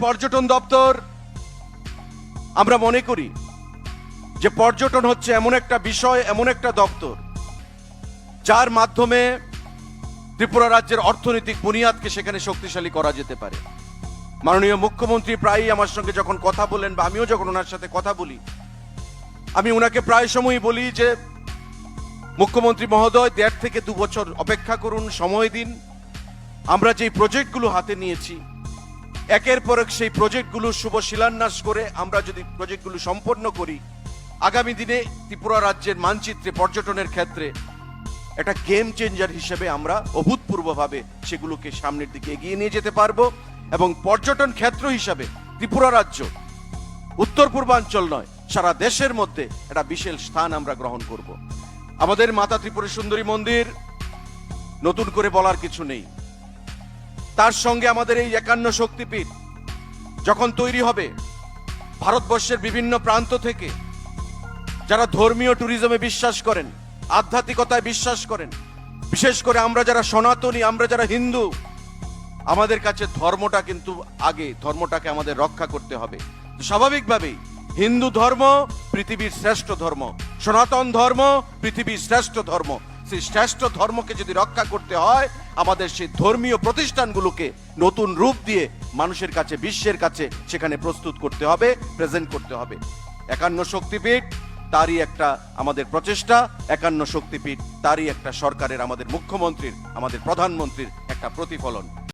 পর্যটন দপ্তর, আমরা মনে করি যে পর্যটন হচ্ছে এমন একটা বিষয়, এমন একটা দপ্তর যার মাধ্যমে ত্রিপুরা রাজ্যের অর্থনৈতিক বুনিয়াদকে সেখানে শক্তিশালী করা যেতে পারে। মাননীয় মুখ্যমন্ত্রী প্রায়ই আমার সঙ্গে যখন কথা বলেন বা আমিও যখন ওনার সাথে কথা বলি, আমি ওনাকে প্রায় সময়ই বলি যে মুখ্যমন্ত্রী মহোদয় 1.5 থেকে 2 বছর অপেক্ষা করুন, সময় দিন। আমরা যেই প্রজেক্টগুলো হাতে নিয়েছি একের পর এক সেই প্রজেক্টগুলো শুভ শিলান্যাস করে আমরা যদি প্রজেক্টগুলো সম্পন্ন করি, আগামী দিনে ত্রিপুরা রাজ্যের মানচিত্রে পর্যটনের ক্ষেত্রে একটা গেম চেঞ্জার হিসেবে আমরা অভূতপূর্বভাবে সেগুলোকে সামনের দিকে এগিয়ে নিয়ে যেতে পারবো। এবং পর্যটন ক্ষেত্র হিসাবে ত্রিপুরা রাজ্য উত্তর পূর্বাঞ্চল নয়, সারা দেশের মধ্যে একটা বিশেষ স্থান আমরা গ্রহণ করব। আমাদের মাতা ত্রিপুরা সুন্দরী মন্দির নতুন করে বলার কিছু নেই। তার সঙ্গে আমাদের এই 51 শক্তিপীঠ যখন তৈরি হবে, ভারতবর্ষের বিভিন্ন প্রান্ত থেকে যারা ধর্মীয় ট্যুরিজমে বিশ্বাস করেন, আধ্যাত্মিকতায় বিশ্বাস করেন, বিশেষ করে আমরা যারা সনাতনী, আমরা যারা হিন্দু, আমাদের কাছে ধর্মটা কিন্তু আগে, ধর্মটাকে আমাদের রক্ষা করতে হবে। স্বাভাবিকভাবেই হিন্দু ধর্ম পৃথিবীর শ্রেষ্ঠ ধর্ম, সনাতন ধর্ম পৃথিবীর শ্রেষ্ঠ ধর্ম। সেই শ্রেষ্ঠ ধর্মকে যদি রক্ষা করতে হয়, আমাদের সেই ধর্মীয় প্রতিষ্ঠানগুলোকে নতুন রূপ দিয়ে মানুষের কাছে, বিশ্বের কাছে সেখানে প্রস্তুত করতে হবে, প্রেজেন্ট করতে হবে। 51 শক্তিপীঠ তারই একটা আমাদের প্রচেষ্টা, 51 শক্তিপীঠ তারই একটা সরকারের, আমাদের মুখ্যমন্ত্রীর, আমাদের প্রধানমন্ত্রীর একটা প্রতিফলন।